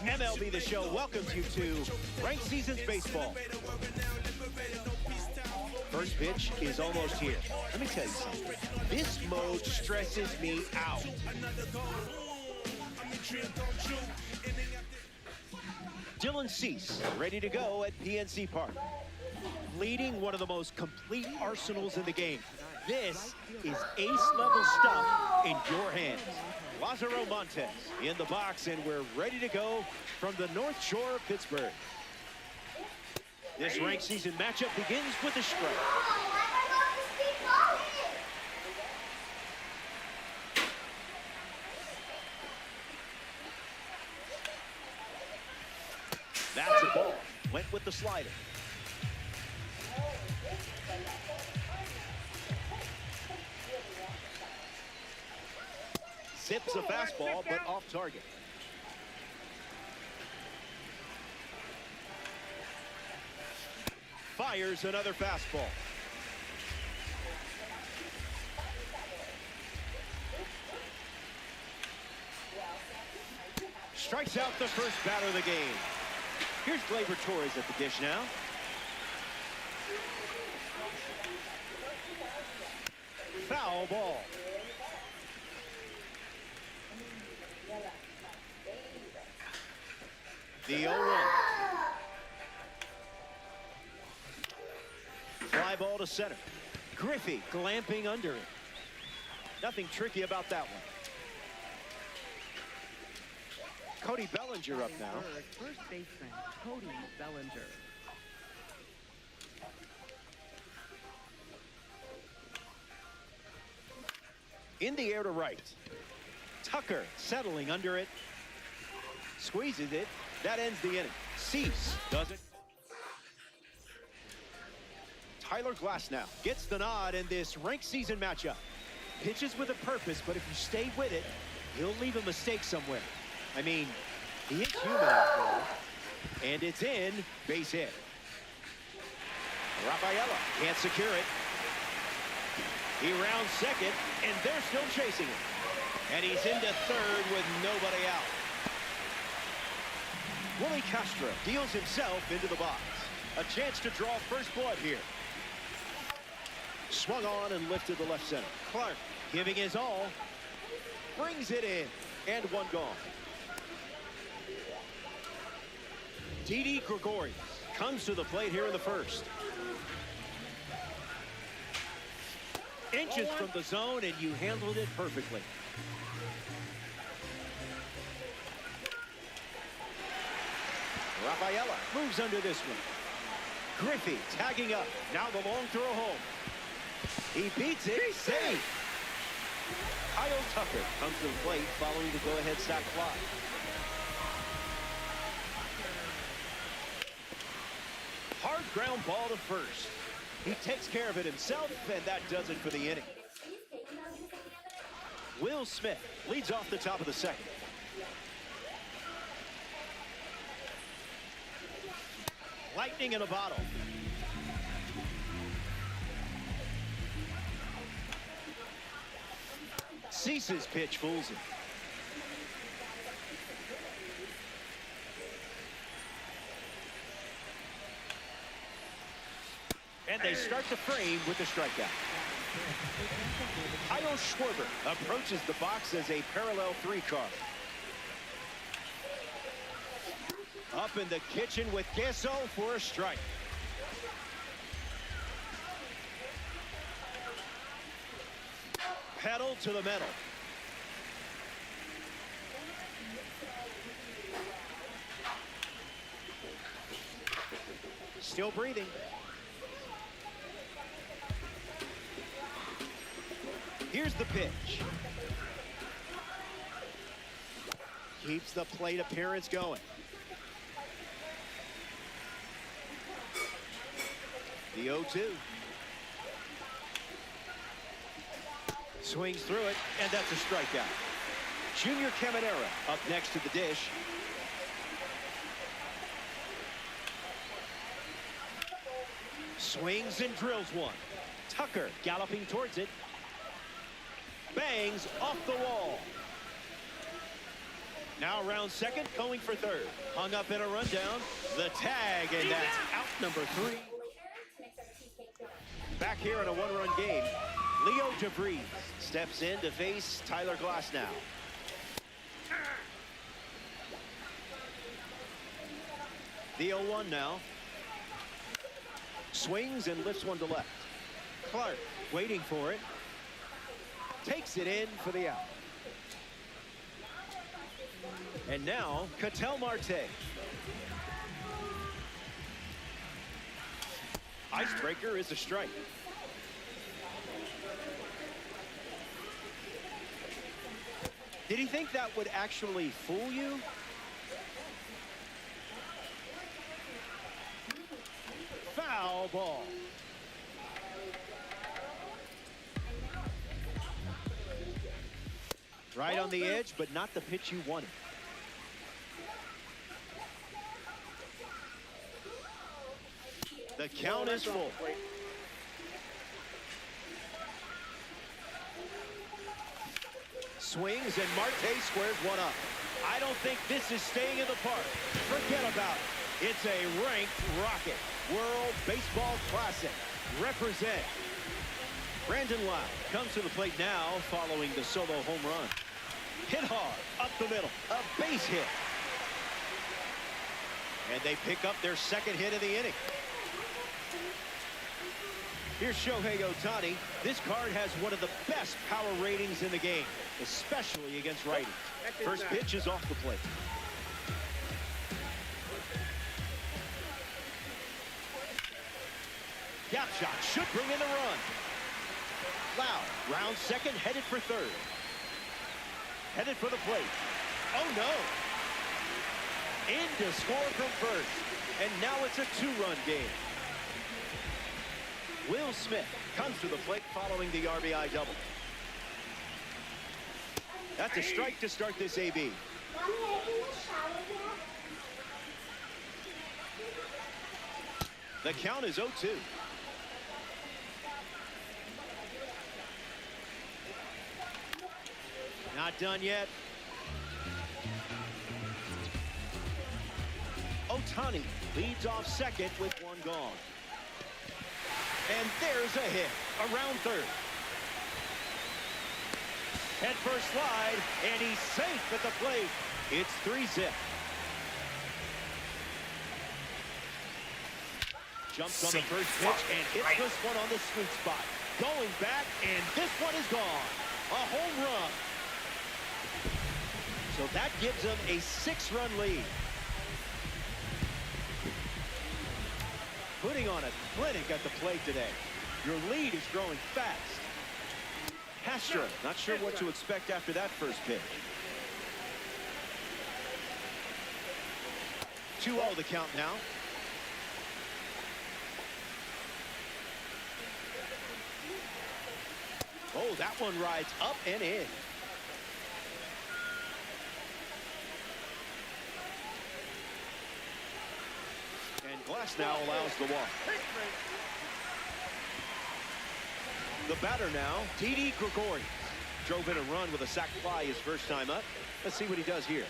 MLB The Show welcomes you to Ranked Seasons Baseball. First pitch is almost here. Let me tell you something. This mode stresses me out. Dylan Cease, ready to go at PNC Park. Leading one of the most complete arsenals in the game. This is ace-level stuff in your hands. Lázaro Montes in the box, and we're ready to go from the North Shore of Pittsburgh. This ranked season matchup begins with a strike. That's a ball. Went with the slider. Zips a fastball, but off target. Fires another fastball. Strikes out the first batter of the game. Here's Gleyber Torres at the dish now. Foul ball. The 0-1. Fly ball to center. Griffey glamping under it. Nothing tricky about that one. Cody Bellinger up now. First baseman, Cody Bellinger. In the air to right. Tucker settling under it. Squeezes it. That ends the inning. Cease does it. Tyler Glasnow gets the nod in this ranked season matchup. Pitches with a purpose, but if you stay with it, he'll leave a mistake somewhere. I mean, he is human after all. And it's in, base hit. Rafaela can't secure it. He rounds second, and they're still chasing it. And he's into third with nobody out. Willie Castro deals himself into the box. A chance to draw first blood here. Swung on and lifted to left center. Clark giving his all. Brings it in. And one gone. Didi Gregorius comes to the plate here in the first. Inches from the zone, and you handled it perfectly. Rafaela moves under this one. Griffey tagging up. Now the long throw home. He beats it. He's safe. Kyle Tucker comes to the plate following the go-ahead sac fly. Hard ground ball to first. He takes care of it himself, and that does it for the inning. Will Smith leads off the top of the second. Lightning in a bottle. Cease's pitch fools him. And they start the frame with the strikeout. Kyle Schwarber approaches the box as a parallel 3 card. Up in the kitchen with Guesso for a strike. Pedal to the metal. Still breathing. Here's the pitch. Keeps the plate appearance going. The 0-2. Swings through it, and that's a strikeout. Junior Caminera up next to the dish. Swings and drills one. Tucker galloping towards it. Bangs off the wall. Now around second, going for third. Hung up in a rundown. The tag, and that's out number 3. Back here in a one-run game, Leo DeVries steps in to face Tyler Glasnow. The 0-1 now. Swings and lifts one to left. Clark waiting for it. Takes it in for the out. And now, Ketel Marte. Icebreaker is a strike. Did he think that would actually fool you? Foul ball. Right on the edge, but not the pitch you wanted. The count is full. Swings and Marte squares one up. I don't think this is staying in the park. Forget about it. It's a ranked rocket. World Baseball Classic. Represent. Brandon Lowe comes to the plate now following the solo home run. Hit hard, up the middle, a base hit. And they pick up their second hit of the inning. Here's Shohei Ohtani. This card has one of the best power ratings in the game, especially against righties. First pitch is off the plate. Gap shot should bring in the run. Lowe, round second, headed for third. Headed for the plate. Oh no! In to score from first. And now it's a 2-run game. Will Smith comes to the plate following the RBI double. That's a strike to start this AB. The count is 0-2. Not done yet. Ohtani leads off second with one gone. And there's a hit around third. Head first slide, and he's safe at the plate. It's 3-zip. Jumps on the first pitch and hits this one on the sweet spot. Going back, and this one is gone. A home run. So that gives them a 6-run lead. Putting on a clinic at the plate today. Your lead is growing fast. Castro, not sure what to expect after that first pitch. 2-0 the count now. Oh, that one rides up and in. And Glasnow allows the walk. The batter now, Didi Gregorius. Drove in a run with a sac fly his first time up. Let's see what he does here.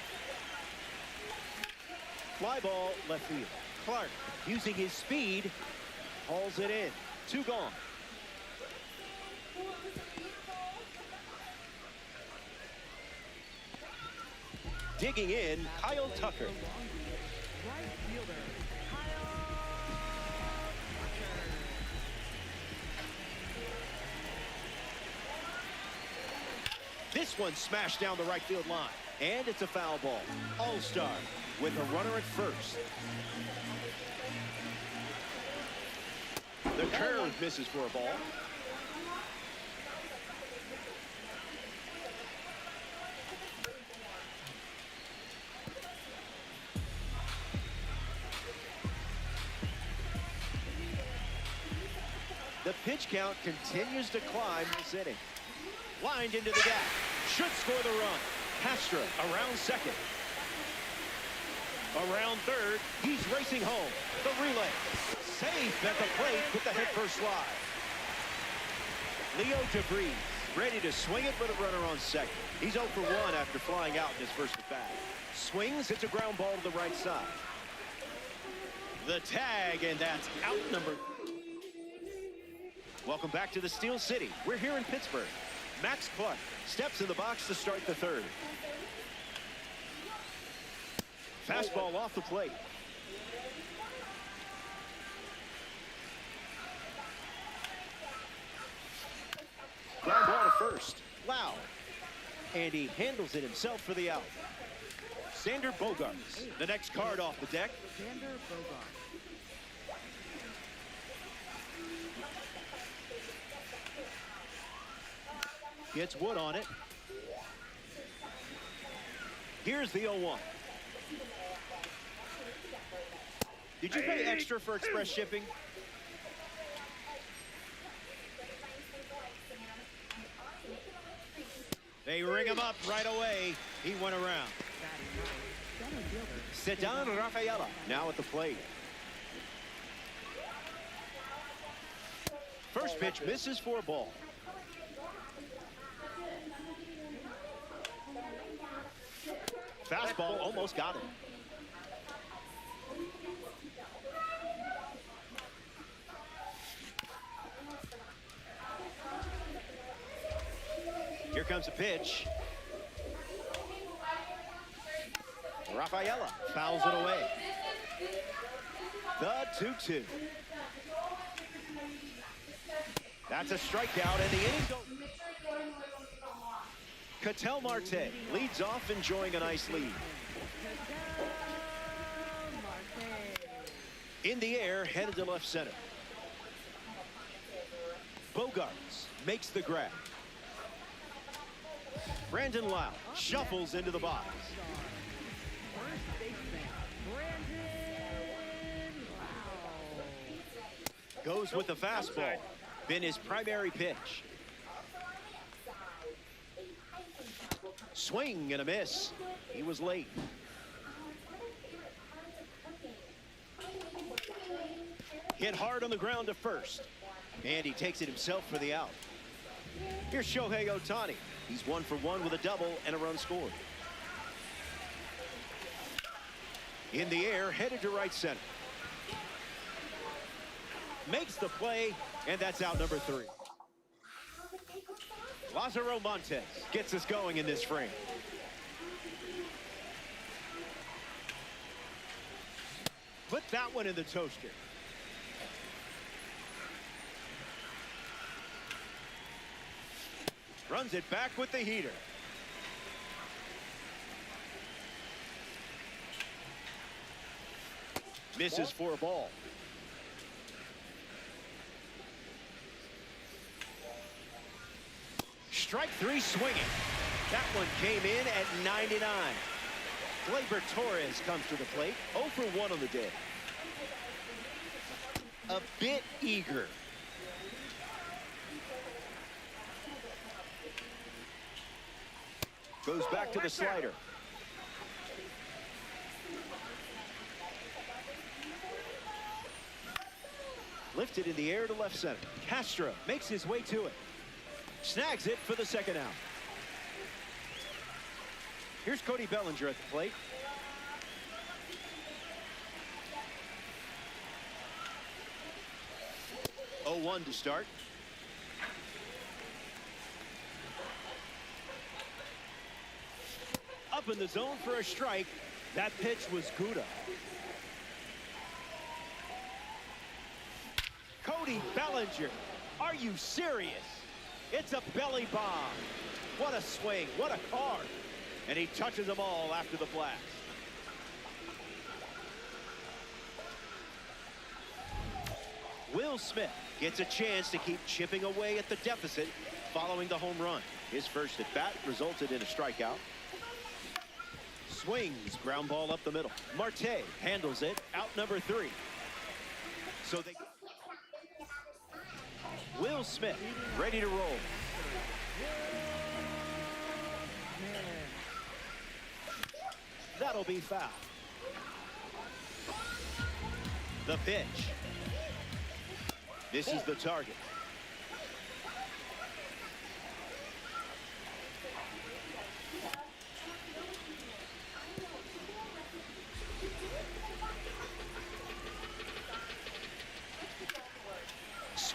Fly ball left field. Clark, using his speed, hauls it in. 2 gone. Digging in, Kyle Tucker. Right fielder, Kyle Tucker. This one smashed down the right field line. And it's a foul ball. All-Star with a runner at first. The curve misses for a ball. The pitch count continues to climb this inning. Lined into the gap. Should score the run. Castro around second. Around third. He's racing home. The relay. Safe at the plate with the head first slide. Leo DeVries Ready to swing it, but a runner on second. He's 0 for 1 after flying out in his first at bat. Swings, hits a ground ball to the right side. The tag, and that's out number. Welcome back to the Steel City. We're here in Pittsburgh. Max Clark steps in the box to start the third. Fastball off the plate. Ground ball to first. Wow. And he handles it himself for the out. Xander Bogaerts, the next card off the deck. Xander Bogaerts. Gets wood on it. Here's the 0-1. Did you pay extra for express shipping? They ring him up right away. He went around. Batting ninth, center fielder. Ceddanne Rafaela now at the plate. First pitch misses for a ball. Fastball almost got him. Here comes a pitch. Rafaela fouls it away. The 2-2. That's a strikeout, and the inning's over. Ketel Marte leads off, enjoying a nice lead. In the air, headed to left center. Bogaerts makes the grab. Brandon Lowe shuffles into the box. First baseman, Brandon Lowe. Goes with the fastball. Been his primary pitch. Swing and a miss. He was late. Hit hard on the ground to first. And he takes it himself for the out. Here's Shohei Ohtani. He's 1 for 1 with a double and a run scored. In the air, headed to right center. Makes the play, and that's out number 3. Lazaro Montes gets us going in this frame. Put that one in the toaster. Runs it back with the heater. Misses for a ball. Strike 3 swinging. That one came in at 99. Gleyber Torres comes to the plate. 0 for 1 on the day. A bit eager. Goes back to the slider. Lifted in the air to left center. Castro makes his way to it. Snags it for the second out. Here's Cody Bellinger at the plate. Oh, 0-1 to start. Up in the zone for a strike. That pitch was Gouda. Cody Bellinger. Are you serious? It's a belly bomb. What a swing. What a card. And he touches them all after the blast. Will Smith gets a chance to keep chipping away at the deficit following the home run. His first at bat resulted in a strikeout. Swings, ground ball up the middle. Marte handles it, out number 3. So they... Will Smith ready to roll. That'll be foul. The pitch. This is the target.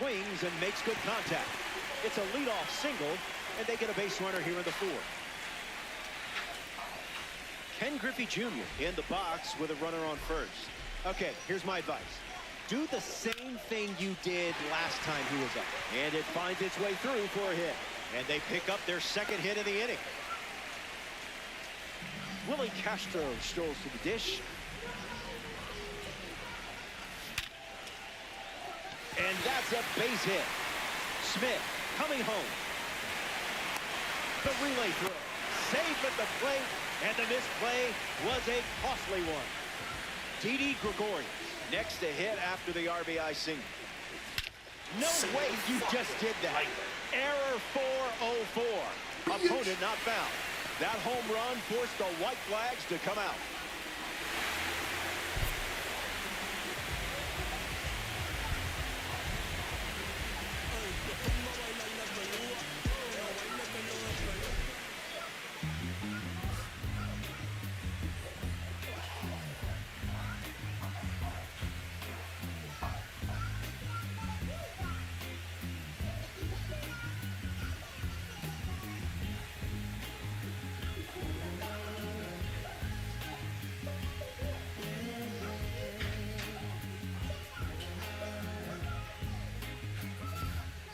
swings and makes good contact. It's a leadoff single, and they get a base runner here in the fourth. Ken Griffey Jr. in the box with a runner on first. Okay, here's my advice. Do the same thing you did last time he was up. And it finds its way through for a hit. And they pick up their second hit of the inning. Willie Castro strolls to the dish. And that's a base hit. Smith coming home. The relay throw. Safe at the plate. And the misplay was a costly one. Didi Gregorius next to hit after the RBI single. No way you just did that. Error 404. Opponent not found. That home run forced the white flags to come out.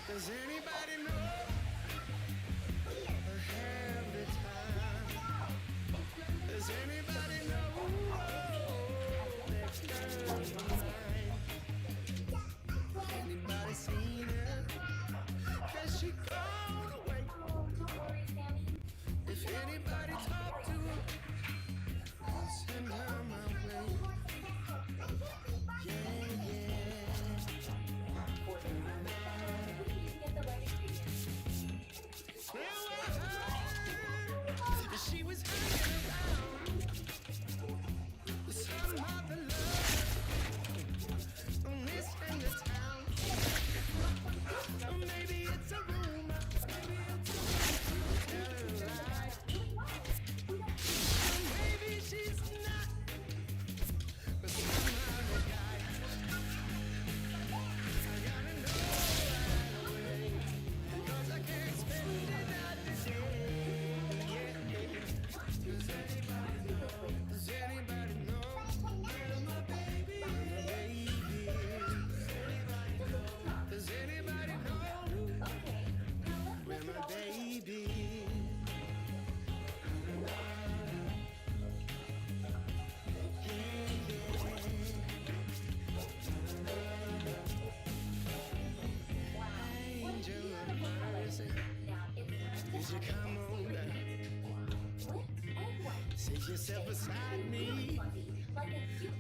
Does anybody know I have the time? Does anybody know next time mine? Anybody seen her? Has she gone away? If anybody talked to her, send her my way. Yeah, yeah. She was hanging around with some other love on this end of town. Or maybe it's a rumor. Tell her right. Or maybe she's not. But somehow the guy, I gotta know right away. 'Cause I can't spend another day. Does anybody know where my baby is? Does anybody know where my baby is? Angel of mercy, did you come on down? Sit yourself beside me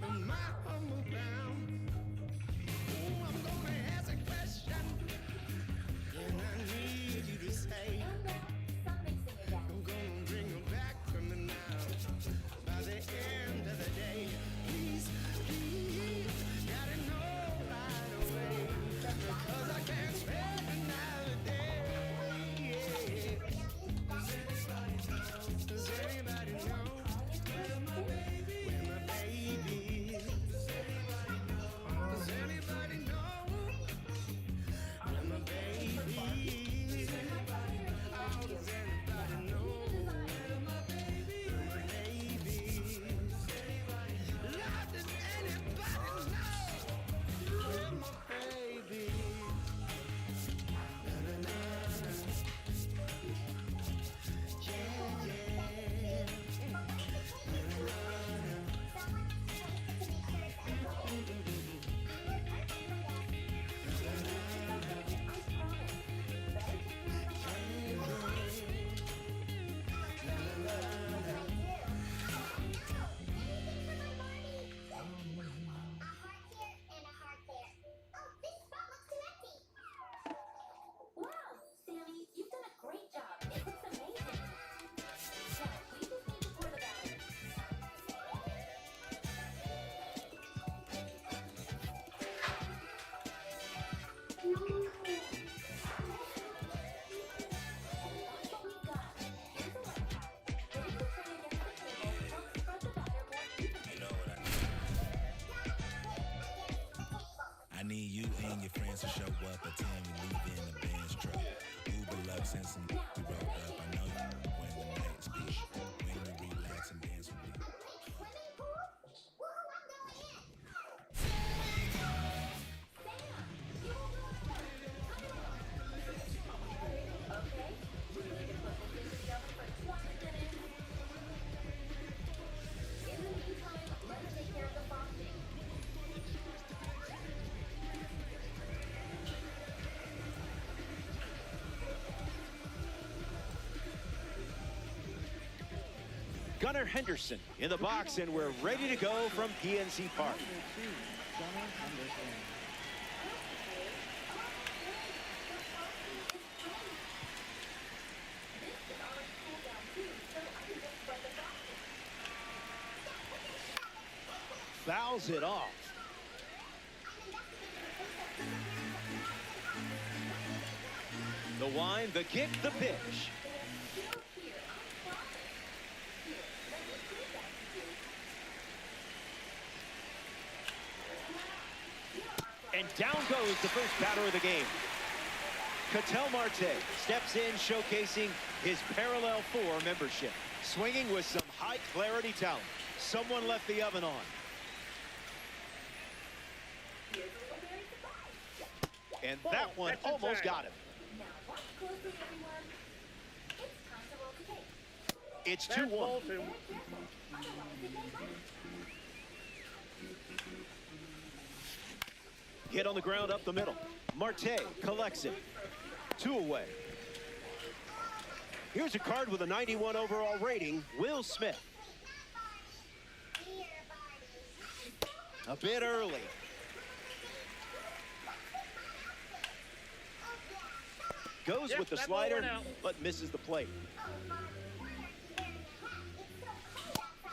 on my humble ground. Oh, I'm gonna ask a question, and I need you to say, I'm gonna bring her back from the now. By the end of the day, please, gotta know right away, because I can't spend another day. Yeah. Does anybody know? Where my baby is? Does anybody know where my baby is? Out to show up at 10, we leave in a Benz truck. Uber Lux and some we rolled up. I know you when the nights peak. When we relax and dance with me. Gunnar Henderson in the box, and we're ready to go from PNC Park. Number 2, Gunnar Henderson. Fouls it off. The wind, the kick, the pitch. And down goes the first batter of the game. Ketel Marte steps in, showcasing his Parallel 4 membership. Swinging with some high clarity talent. Someone left the oven on. And that one almost got him. Now watch closely, everyone. It's It's time to roll the tape. 2-1. Otherwise, it may hurt. Hit on the ground up the middle. Marte collects it. 2 away. Here's a card with a 91 overall rating, Will Smith. A bit early. Goes with the slider, but misses the plate.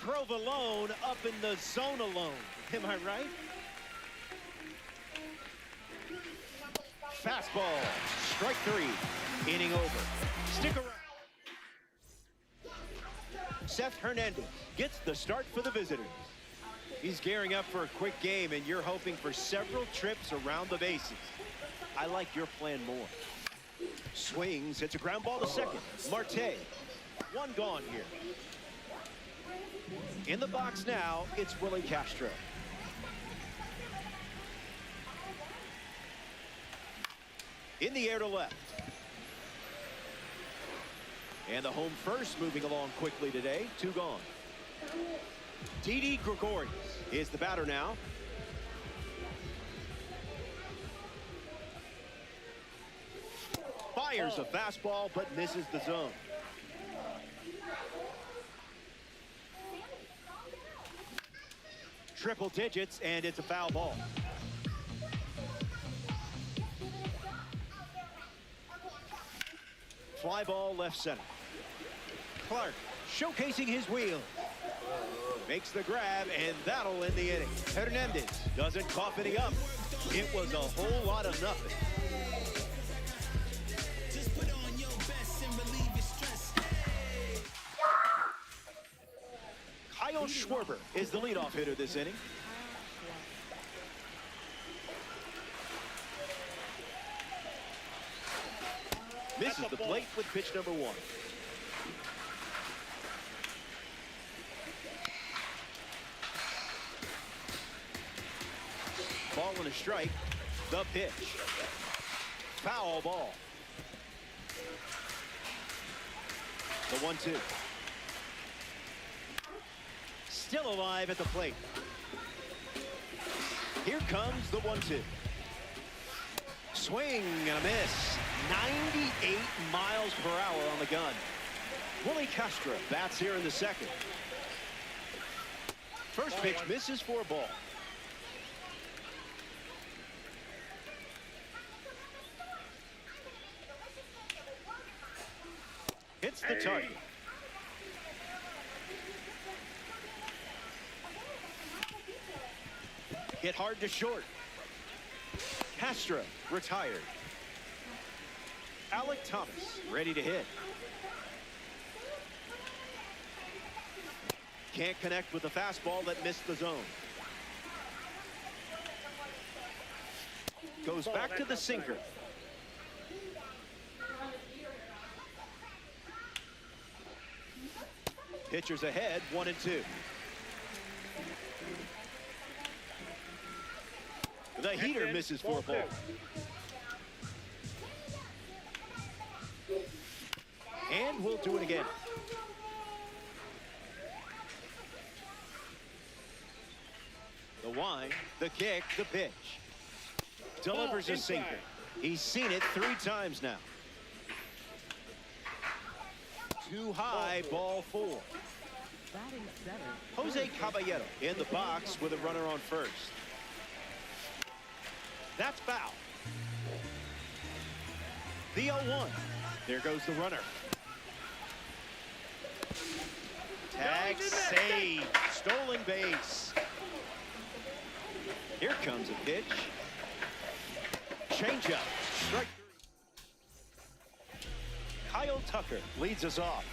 Provolone up in the zone alone. Am I right? Fastball, strike 3, inning over. Stick around. Seth Hernandez gets the start for the visitors. He's gearing up for a quick game, and you're hoping for several trips around the bases. I like your plan more. Swings, hits a ground ball to second. Marte, 1 gone here. In the box now, it's Willie Castro. In the air to left. And the home first moving along quickly today. 2 gone. Didi Gregorius is the batter now. Fires a fastball, but misses the zone. Triple digits, and it's a foul ball. Fly ball left center. Clark showcasing his wheel. Makes the grab, and that'll end the inning. Hernandez doesn't cough any up. It was a whole lot of nothing. Just put on your best and relieve your stress. Kyle Schwarber is the leadoff hitter this inning. Misses the plate with pitch number 1. Ball and a strike. The pitch. Foul ball. The 1-2. Still alive at the plate. Here comes the 1-2. Swing and a miss. 98 miles per hour on the gun. Willie Castro bats here in the second. First pitch misses for a ball. Hits the target. Hit hard to short. Castro retired. Alec Thomas ready to hit. Can't connect with the fastball that missed the zone. Goes back to the sinker. Pitchers ahead, 1-2. The heater misses for a ball. And we'll do it again. The wind, the kick, the pitch. Delivers a sinker. He's seen it 3 times now. Too high, ball 4. Batting seven. Jose Caballero in the box with a runner on first. That's foul. The 0-1. There goes the runner. Tag save. Stolen base. Here comes a pitch. Changeup. Strike 3. Kyle Tucker leads us off.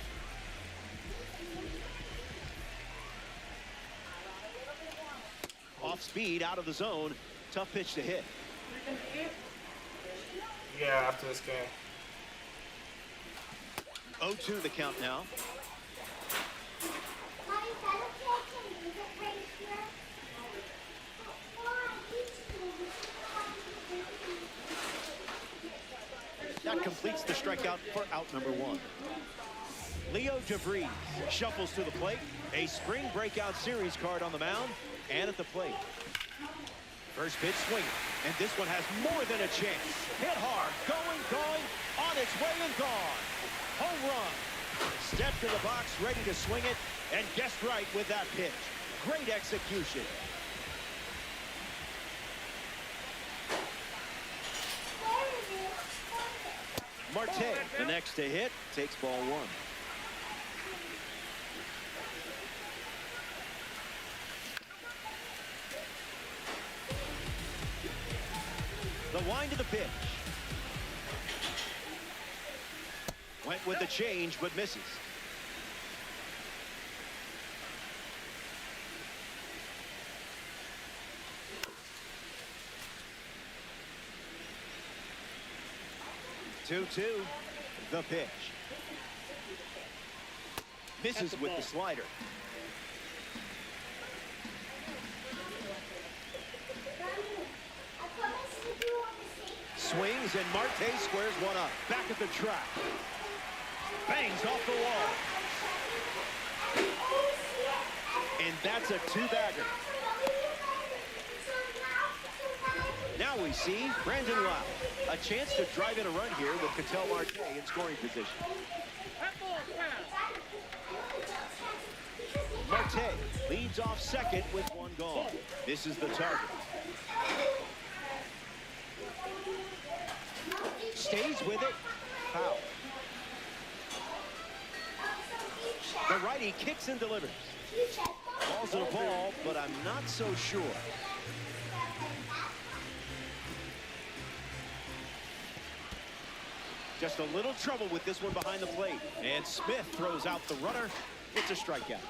Off speed, out of the zone. Tough pitch to hit. Yeah, after this game. 0-2 the count now. Mommy, is that okay? Can we leave it right here? Why? That completes the strikeout for out number 1. Leo DeVries shuffles to the plate. A spring breakout series card on the mound and at the plate. First pitch swinging, and this one has more than a chance. Hit hard, going, on its way and gone. Home run. Step to the box, ready to swing it, and guessed right with that pitch. Great execution. Marte, the next to hit, takes ball 1. The wind of the pitch. Went with the change, but misses. Two-two, the pitch. Misses with the slider. Swings and Marte squares one up. Back at the track. Bangs off the wall. And that's a 2-bagger. Now we see Brandon Lau. A chance to drive in a run here with Ketel Marte in scoring position. Marte leads off second with 1 gone. This is the target. Stays with it. Foul. The righty kicks and delivers. Calls it a ball, but I'm not so sure. Just a little trouble with this one behind the plate. And Smith throws out the runner. It's a strikeout.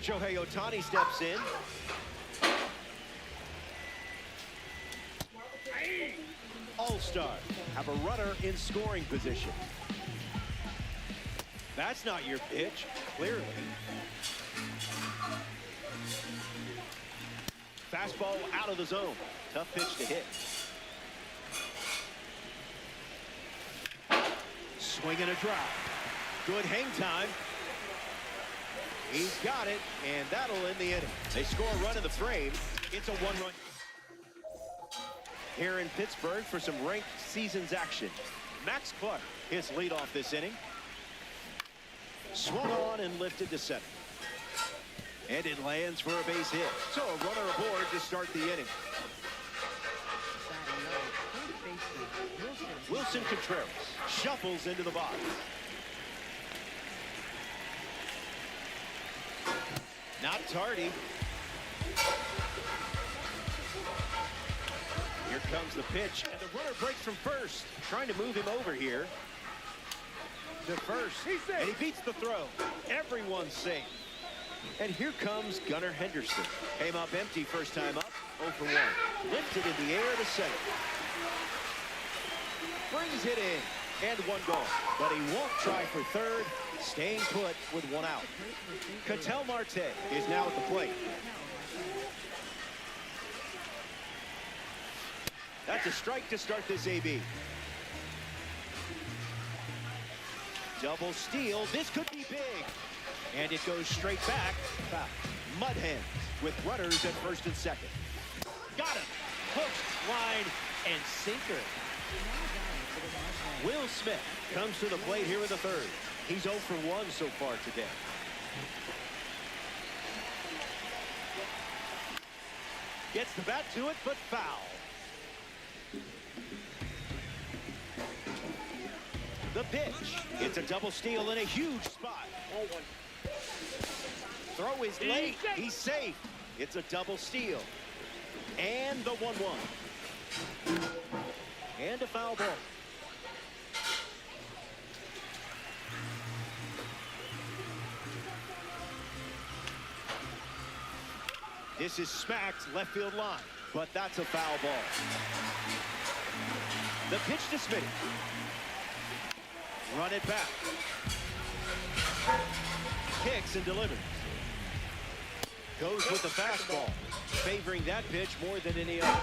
Shohei Ohtani steps in. All-Star have a runner in scoring position. That's not your pitch, clearly. Fastball out of the zone. Tough pitch to hit. Swing and a drop. Good hang time. He's got it, and that'll end the inning. They score a run in the frame. It's a 1-run. Here in Pittsburgh for some ranked seasons action. Max Clark, his leadoff this inning. Swung on and lifted to center. And it lands for a base hit. So a runner aboard to start the inning. Batting ninth, third baseman Wilson Contreras shuffles into the box. Not tardy. Here comes the pitch, and the runner breaks from first. Trying to move him over here. To first, and he beats the throw. Everyone's safe. And here comes Gunnar Henderson. Came up empty first time up, 0 for 1. Lifted in the air to center. Brings it in, and 1 gone. But he won't try for third, staying put with 1 out. Ketel Marte is now at the plate. That's a strike to start this AB. Double steal. This could be big. And it goes straight back. Foul. Mud Hens with runners at first and second. Got him. Hook, line, and sinker. Will Smith comes to the plate here in the third. He's 0 for 1 so far today. Gets the bat to it, but foul. The pitch. It's a double steal in a huge spot. Throw is late. He's safe. It's a double steal. And the 1-1. And a foul ball. This is smacked left field line, but that's a foul ball. The pitch to Smitty. Run it back. Kicks and delivers. Goes with the fastball, favoring that pitch more than any other.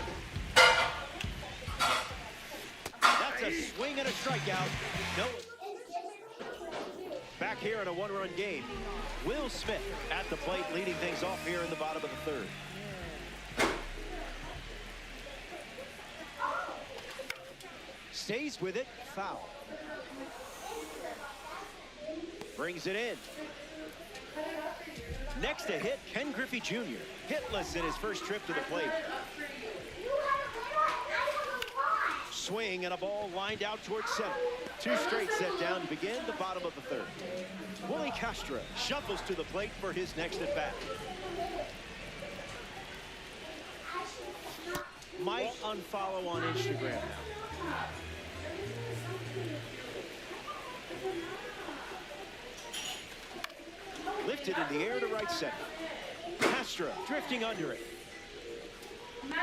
That's a swing and a strikeout. No. Back here in a 1-run game. Will Smith at the plate, leading things off here in the bottom of the third. Stays with it, foul. Brings it in. Next to hit, Ken Griffey Jr. Hitless in his first trip to the plate. Swing and a ball lined out towards center. 2 straight set down to begin the bottom of the third. Willie Castro shuffles to the plate for his next at bat. Might unfollow on Instagram now. Lifted in the air to right center. Castro drifting under it.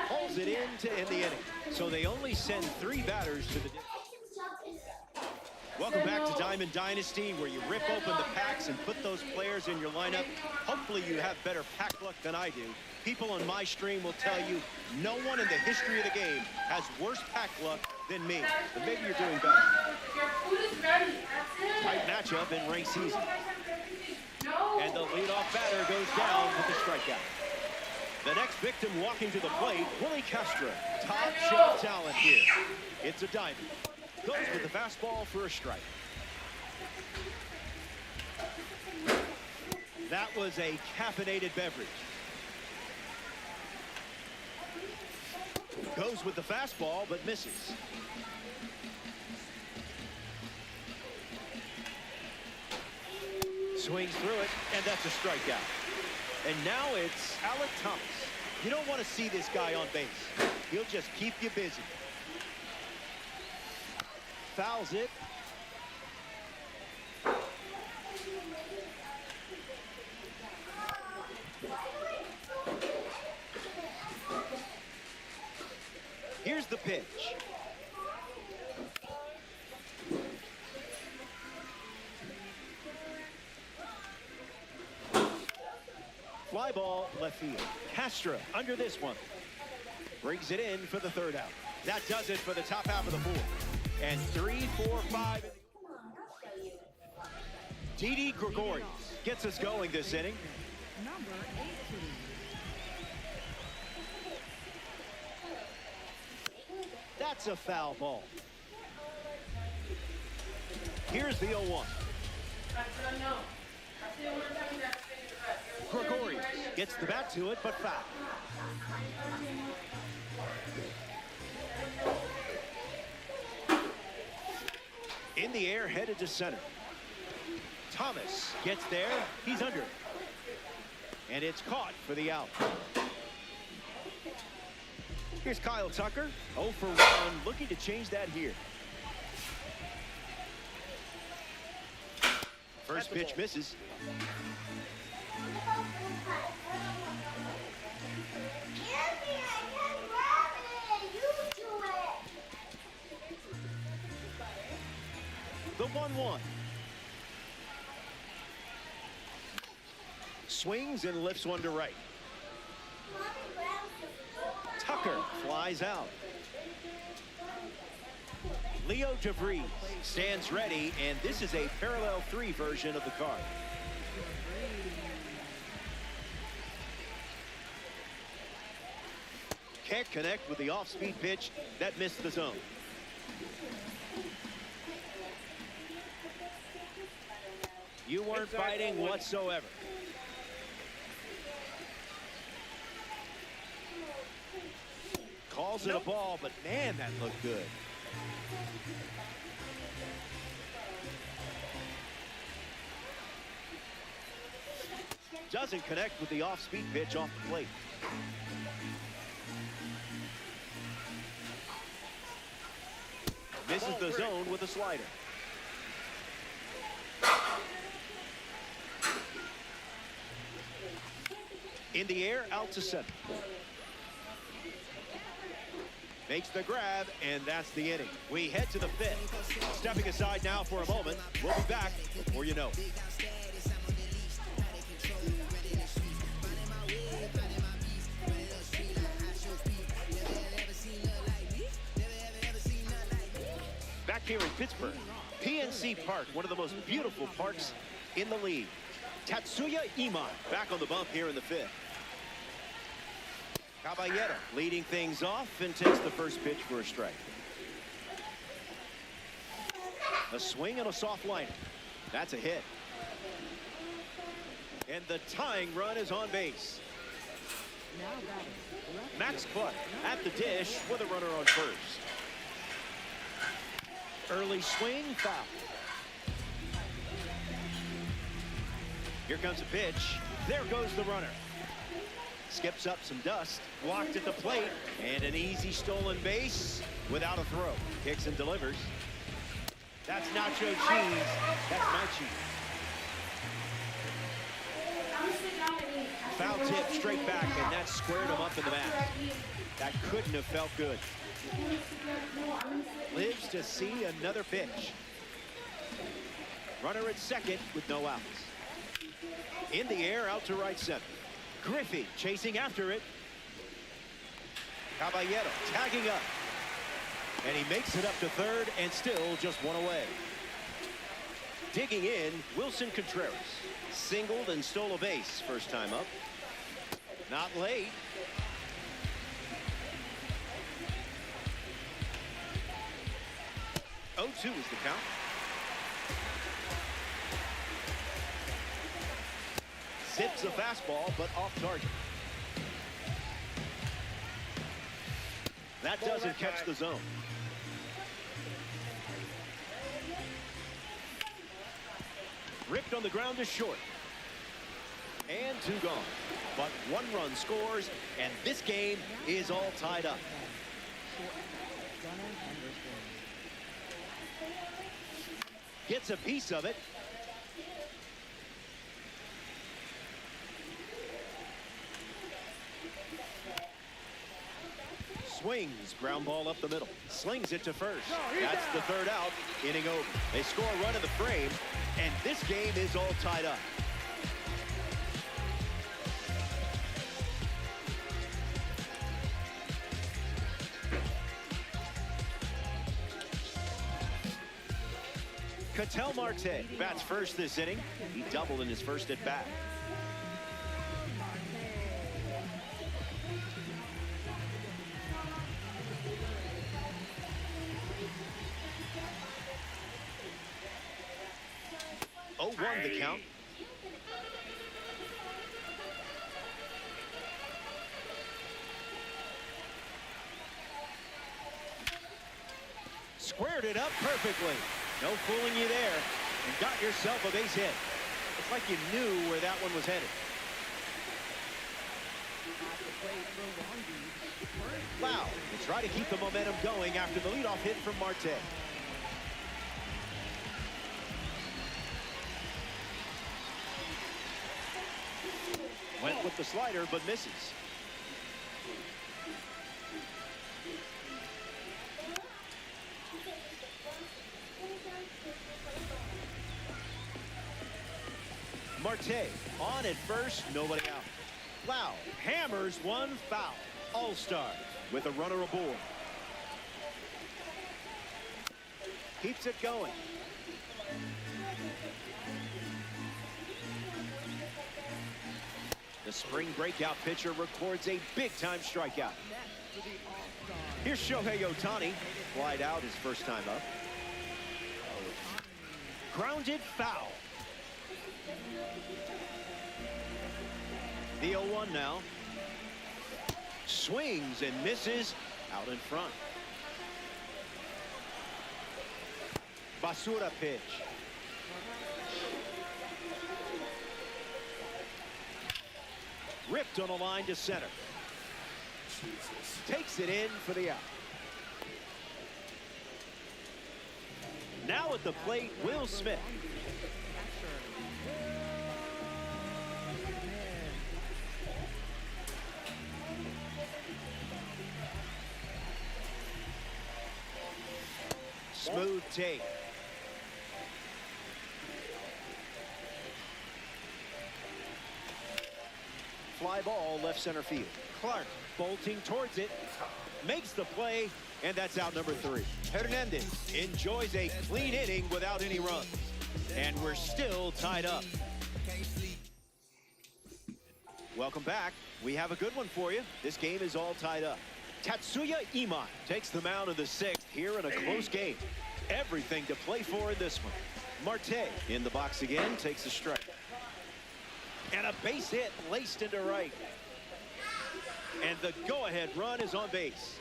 Pulls it in to end the inning. So they only send 3 batters to the... Welcome back to Diamond Dynasty, where you rip open the packs and put those players in your lineup. Hopefully you have better pack luck than I do. People on my stream will tell you no one in the history of the game has worse pack luck than me. But maybe you're doing better. Tight matchup in ranked season. And the leadoff batter goes down with the strikeout. The next victim walking to the plate, Willie Castro. Top shelf talent here. It's a diamond. Goes with the fastball for a strike. That was a caffeinated beverage. Goes with the fastball, but misses. Swings through it, and that's a strikeout. And now it's Alec Thomas. You don't want to see this guy on base. He'll just keep you busy. Fouls it. Here's the pitch. Fly ball left field. Castro under this one. Brings it in for the 3rd out. That does it for the top half of the 4th. And 3, 4, 5. Didi Gregorius gets us going this inning. Number 18. That's a foul ball. Here's the 0-1. Gregorius gets the bat to it, but foul. In the air, headed to center. Thomas gets there. He's under it. And it's caught for the out. Here's Kyle Tucker, 0 for 1, looking to change that here. First pitch misses. 1-1. Swings and lifts one to right. Tucker flies out. Leo DeVries stands ready, and this is a parallel 3 version of the card. Can't connect with the off-speed pitch that missed the zone. You weren't fighting whatsoever. Calls it a ball, but man, that looked good. Doesn't connect with the off-speed pitch off the plate. Misses the zone with a slider. In the air, out to center. Makes the grab, and that's the inning. We head to the 5th. Stepping aside now for a moment. We'll be back before you know. Back here in Pittsburgh, PNC Park, one of the most beautiful parks in the league. Tatsuya Iman back on the bump here in the 5th. Caballero leading things off and takes the first pitch for a strike. A swing and a soft liner. That's a hit. And the tying run is on base. Max Buck at the dish with a runner on first. Early swing, foul. Here comes a pitch. There goes the runner. Skips up some dust, blocked at the plate, and an easy stolen base without a throw. Kicks and delivers. That's nacho cheese. That's my cheese. Foul tip straight back, and that squared him up in the mat. That couldn't have felt good. Lives to see another pitch. Runner at second with no outs. In the air, out to right center. Griffey chasing after it. Caballero tagging up. And he makes it up to third and still just one away. Digging in, Wilson Contreras. Singled and stole a base first time up. Not late. Oh, 2 is the count. Zips a fastball, but off target. That doesn't catch the zone. Ripped on the ground to short. And 2 gone. But 1 run scores, and this game is all tied up. Gets a piece of it. Swings, ground ball up the middle. Slings it to first. That's the 3rd out. Inning over. They score a run in the frame, and this game is all tied up. Ketel Marte bats first this inning. He doubled in his first at bat. Oh, 1 the count. Squared it up perfectly. No fooling you there. And got yourself a base hit. It's like you knew where that one was headed. Wow. They try to keep the momentum going after the leadoff hit from Marte. Went with the slider, but misses. Marte on at first, nobody out. Lau hammers one foul. All-Star with a runner aboard. Keeps it going. The spring breakout pitcher records a big-time strikeout. Here's Shohei Ohtani. Flied out his first time up. Grounded foul. The 0-1 now. Swings and misses out in front. Basura pitch. Ripped on a line to center. Takes it in for the out. Now at the plate, Will Smith. Smooth take. Fly ball left center field. Clark bolting towards it. Makes the play, and that's out number 3. Hernandez enjoys a clean inning without any runs. And we're still tied up. Welcome back. We have a good one for you. This game is all tied up. Tatsuya Iman takes the mound of the 6th here in a close game. Everything to play for in this one. Marte in the box again, takes a strike. And a base hit laced into right. And the go-ahead run is on base.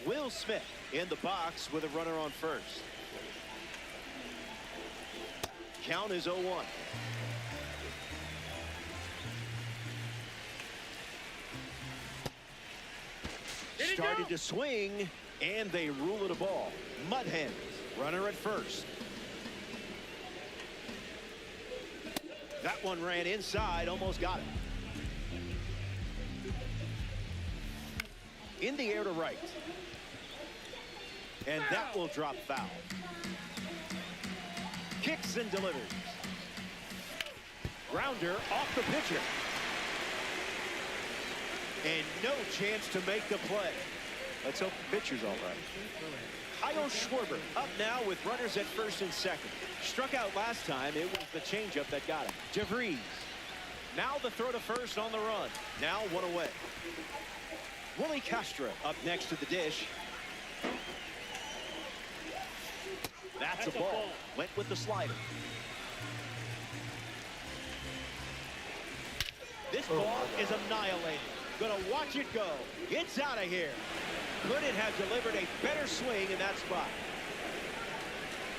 Will Smith in the box with a runner on first. Count is 0-1. Started to swing, and they rule it a ball. Mudhens, runner at first. That one ran inside, almost got it. In the air to right. And that will drop foul. Kicks and delivers. Grounder off the pitcher. And no chance to make the play. Let's hope the pitcher's all right. Kyle Schwarber up now with runners at first and second. Struck out last time. It was the changeup that got him. DeVries. Now the throw to first on the run. Now one away. Willie Castro up next to the dish. That's a ball. Went with the slider. This ball is annihilated. Gonna watch it go. It's out of here. Couldn't have delivered a better swing in that spot.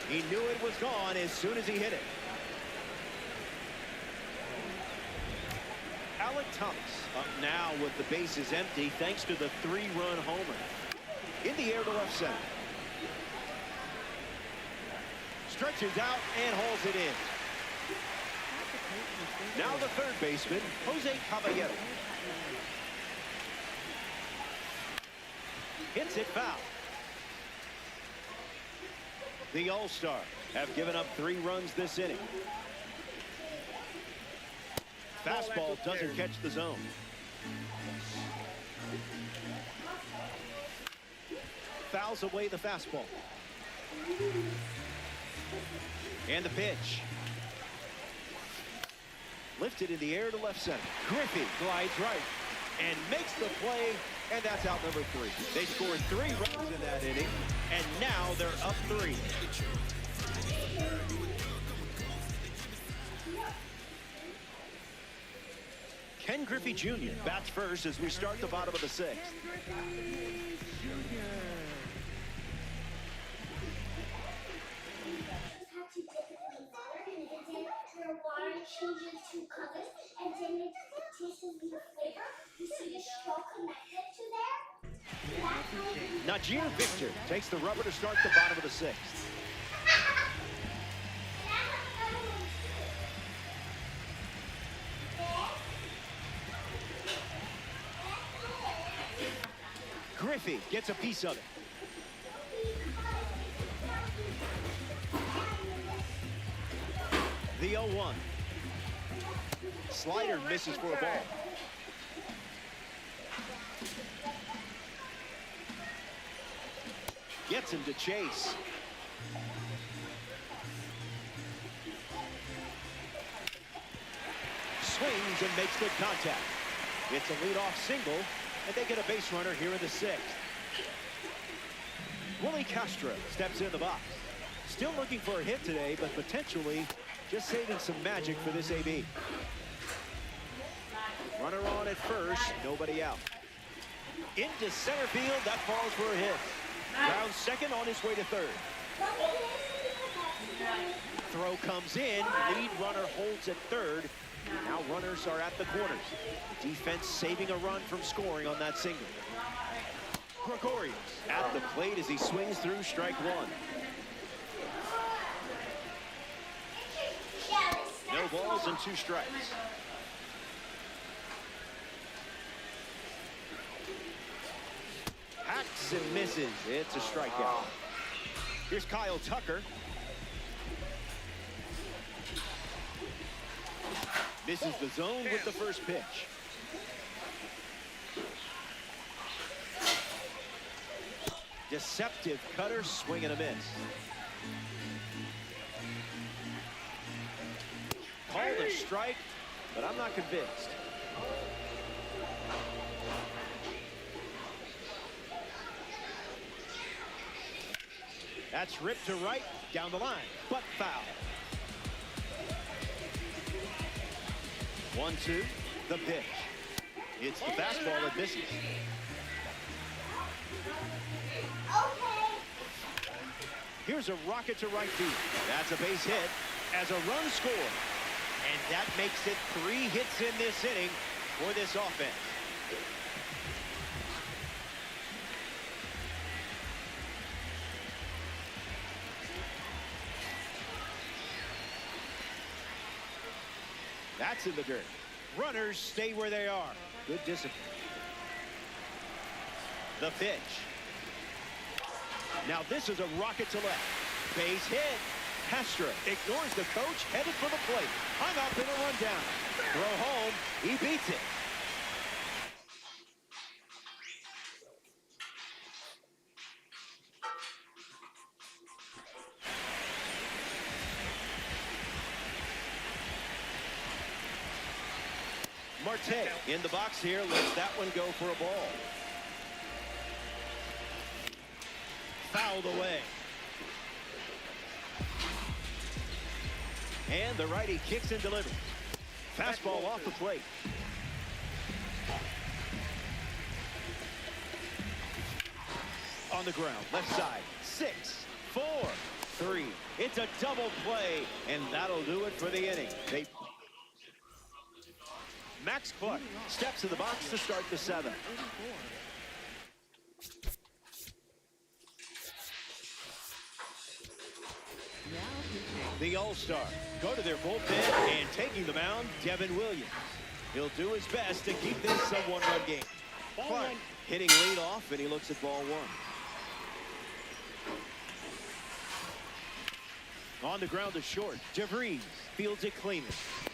He knew it was gone as soon as he hit it. Alec Thomas up now with the bases empty thanks to the 3-run homer. In the air to left center. Stretches out and hauls it in. Now the third baseman, Jose Caballero. Hits it foul. The All-Star have given up 3 runs this inning. Fastball doesn't catch the zone. Fouls away the fastball. And the pitch. Lifted in the air to left center. Griffey glides right and makes the play, and that's out number 3. They scored 3 runs in that inning, and now they're up 3. Ken Griffey Jr. bats first as we start the bottom of the 6th. Water changes to colors and then it tastes of the flavor. You see the straw connected to there? Najir Victor takes the rubber to start the bottom of the 6th. Griffey gets a piece of it. The 0-1. Slider misses for a ball. Gets him to chase. Swings and makes good contact. It's a leadoff single, and they get a base runner here in the 6th. Willie Castro steps in the box. Still looking for a hit today, but potentially just saving some magic for this AB. Runner on at first, nobody out. Into center field, that falls for a hit. Brown second, on his way to third. Throw comes in, lead runner holds at third. Now runners are at the corners. Defense saving a run from scoring on that single. Gregorius at the plate as he swings through strike one. No balls and 2 strikes. Hacks and misses. It's a strikeout. Here's Kyle Tucker. Misses the zone with the first pitch. Deceptive cutter, swing and a miss. Called a strike, but I'm not convinced. That's ripped to right, down the line, but foul. 1-2, the pitch. It's the fastball that misses. Here's a rocket to right field. That's a base hit as a run scored. And that makes it 3 hits in this inning for this offense. That's in the dirt. Runners stay where they are. Good discipline. The pitch. Now this is a rocket to left. Base hit. Castro ignores the coach, headed for the plate. I'm up in a rundown. Throw home. He beats it. Marte in the box here, lets that one go for a ball. Fouled away. And the righty kicks and delivers. Fastball off the plate. On the ground, left side. 6, 4, 3. It's a double play, and that'll do it for the inning. Max Clark steps in the box to start the 7th. The All-Star go to their bullpen, and taking the mound, Devin Williams. He'll do his best to keep this a 1-run game. Clark hitting lead off, and he looks at ball 1. On the ground to short, DeVries fields it cleanly.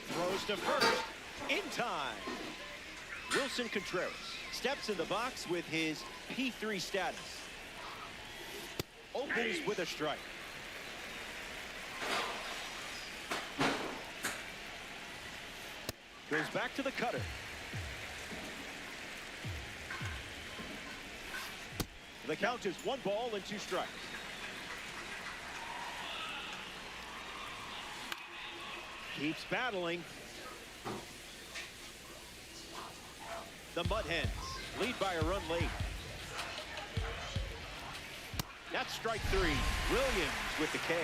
Throws to first, in time. Wilson Contreras steps in the box with his P3 status. Opens with a strike. Goes back to the cutter. The count is 1 ball and 2 strikes. Keeps battling. The Mud Hens lead by a run late. That's strike 3. Williams with the K.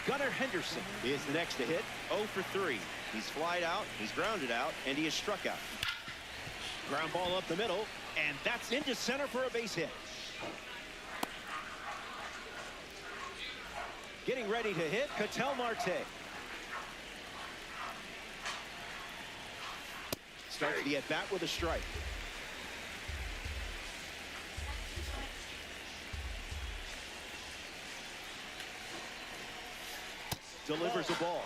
Gunnar Henderson is the next to hit. 0 for 3. He's flied out, he's grounded out, and he is struck out. Ground ball up the middle, and that's into center for a base hit. Getting ready to hit, Ketel Marte. Starts the at-bat with a strike. delivers a ball.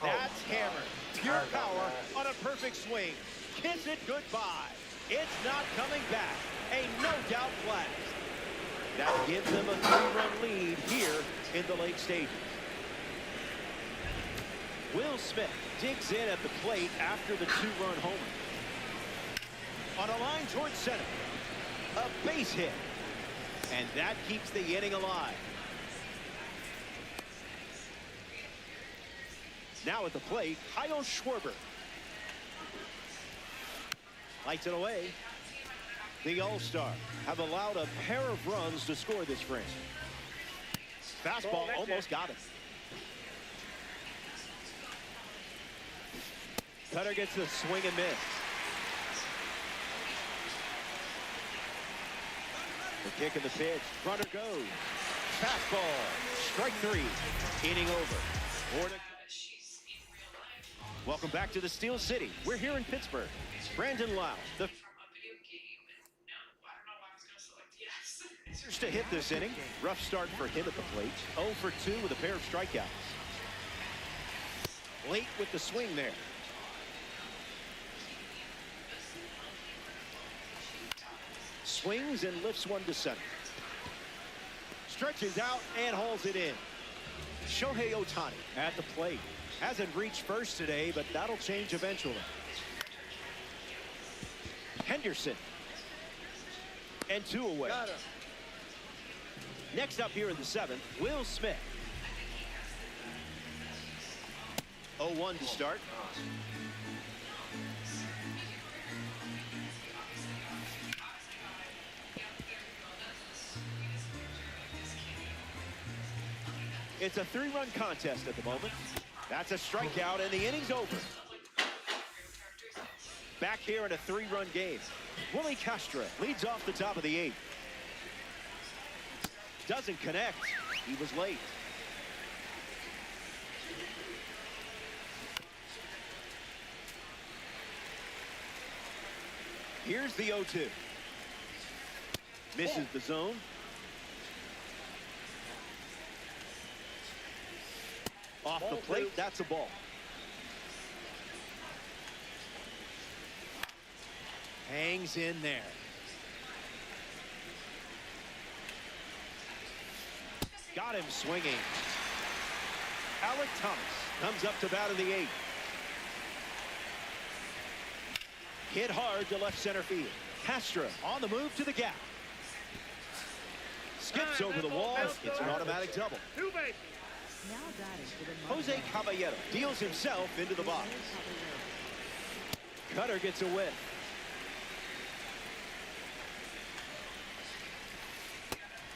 That's hammered. Pure power on a perfect swing. Kiss it goodbye. It's not coming back. A no-doubt blast. That gives them a 3-run lead here in the late stages. Will Smith digs in at the plate after the 2-run homer. On a line towards center. A base hit. And that keeps the inning alive. Now at the plate, Kyle Schwarber. Lights it away. The All-Star have allowed a pair of runs to score this frame. Fastball almost got it. Cutter gets the swing and miss. The kick and the pitch. Runner goes. Fastball. Strike 3. Inning over. Welcome back to the Steel City. We're here in Pittsburgh. Brandon Lau, the first to hit this inning. Rough start for him at the plate. 0 for 2 with a pair of strikeouts. Late with the swing there. Swings and lifts one to center. Stretches out and hauls it in. Shohei Ohtani at the plate. Hasn't reached first today, but that'll change eventually. Henderson. And 2 away. Next up here in the 7th, Will Smith. 0-1 to start. It's a 3-run contest at the moment. That's a strikeout, and the inning's over. Back here in a 3-run game. Willie Castro leads off the top of the 8th. Doesn't connect. He was late. Here's the 0-2. Misses the zone. Off the plate, that's a ball. Hangs in there. Got him swinging. Alec Thomas comes up to bat in the 8th. Hit hard to left center field. Castro on the move to the gap. Skips over the wall. It's an automatic double. Now batting for the Jose Caballero deals himself into the box. Cutter gets a whiff.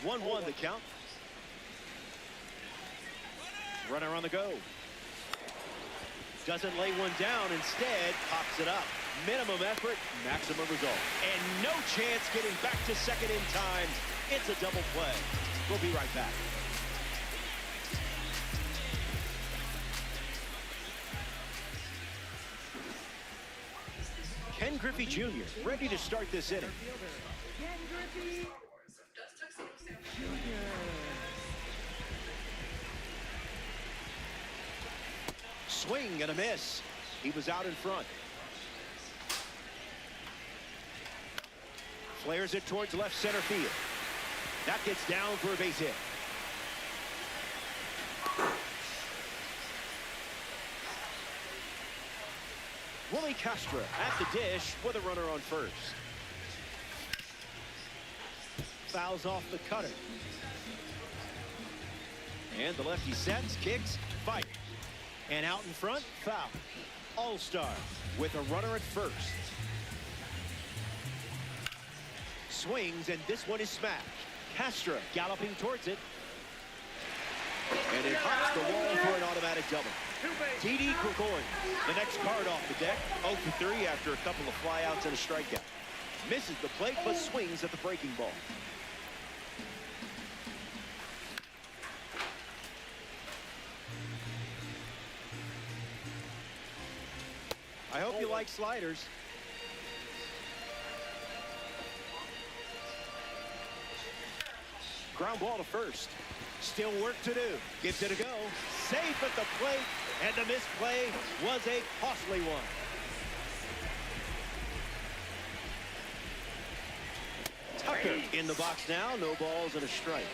One the count. Runner on the go. Doesn't lay one down. Instead, pops it up. Minimum effort, maximum result. And no chance getting back to second in time. It's a double play. We'll be right back. Ken Griffey Jr. ready to start this inning. Ken Griffey Jr. Swing and a miss. He was out in front. Flares it towards left center field. That gets down for a base hit. Willie Castro at the dish with a runner on first. Fouls off the cutter. And the lefty sets, kicks, fight. And out in front, foul. All-Star with a runner at first. Swings, and this one is smashed. Castro galloping towards it. And it hops the wall for an automatic double. Didi Gregorius, the next card off the deck, 0 for 3 after a couple of flyouts and a strikeout. Misses the plate, but swings at the breaking ball. I hope you like sliders. Ground ball to first. Still work to do. Gives it a go. Safe at the plate. And the misplay was a costly one. Tucker in the box now. No balls and a strike.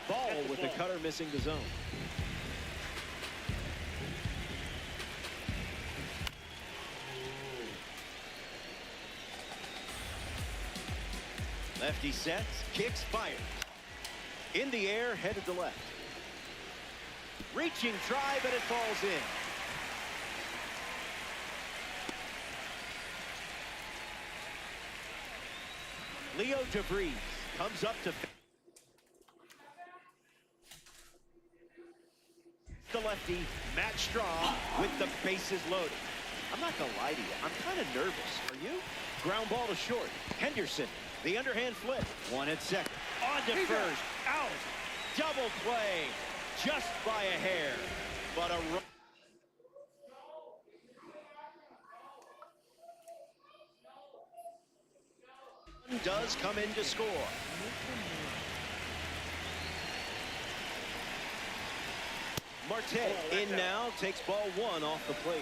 Ball with the cutter missing the zone. Lefty sets, kicks, fires. In the air, headed to left. Reaching drive, and it falls in. Leo DeVries comes up to the lefty, Matt Straw, with the bases loaded. I'm not going to lie to you. I'm kind of nervous. Are you? Ground ball to short. Henderson, the underhand flip. One at second. On to first. Out. Double play. Just by a hair. But a run does come in to score. Marte in now, takes ball one off the plate.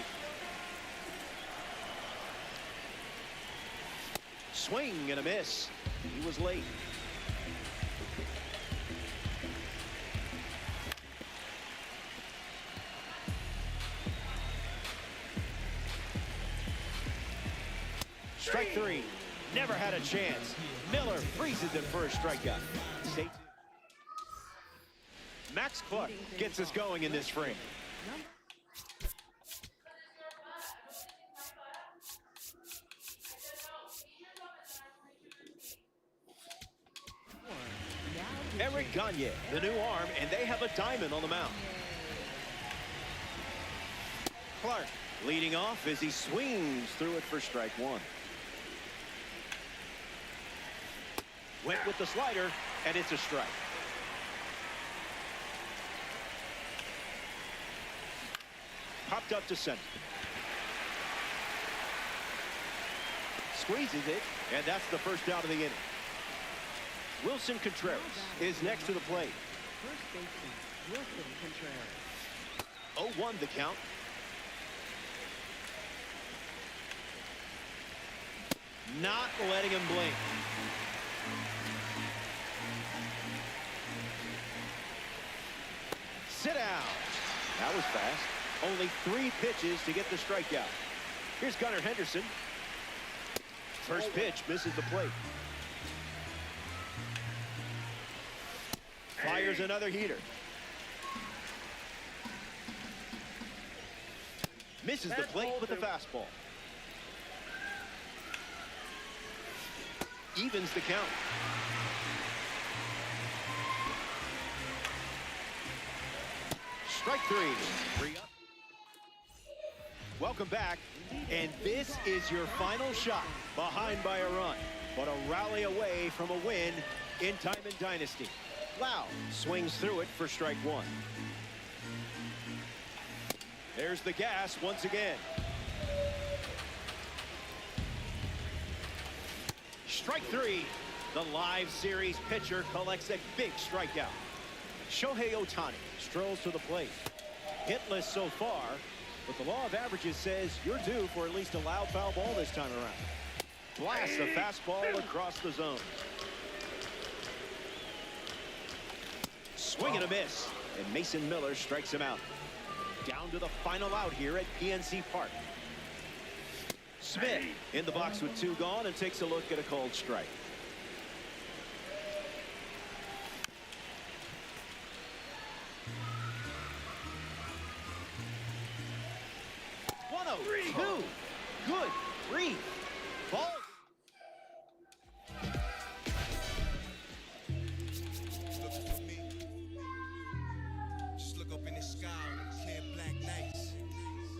Swing and a miss. He was late. Strike three. Never had a chance. Miller freezes him for a strikeout. Stay tuned. Max Clark gets us going in this frame. Eric Gagne, the new arm, and they have a diamond on the mound. Clark leading off as he swings through it for strike one. Went with the slider, and it's a strike. Popped up to center. Squeezes it, and that's the first out of the inning. Wilson Contreras is next to the plate. First baseman, Wilson Contreras. 0-1 the count. Not letting him blink. Sit down. That was fast. Only 3 pitches to get the strikeout. Here's Gunnar Henderson. First pitch misses the plate. Fires another heater. Misses the plate with the fastball. Evens the count. Strike three. 3 up. Welcome back. And this is your final shot. Behind by a run. But a rally away from a win in Diamond Dynasty. Lau swings through it for strike one. There's the gas once again. Strike three. The live series pitcher collects a big strikeout. Shohei Ohtani strolls to the plate. Hitless so far, but the law of averages says you're due for at least a loud foul ball this time around. Blasts a fastball across the zone. Swing and a miss, and Mason Miller strikes him out. Down to the final out here at PNC Park. Smith in the box with 2 gone and takes a look at a called strike. Two. Good grief. Ball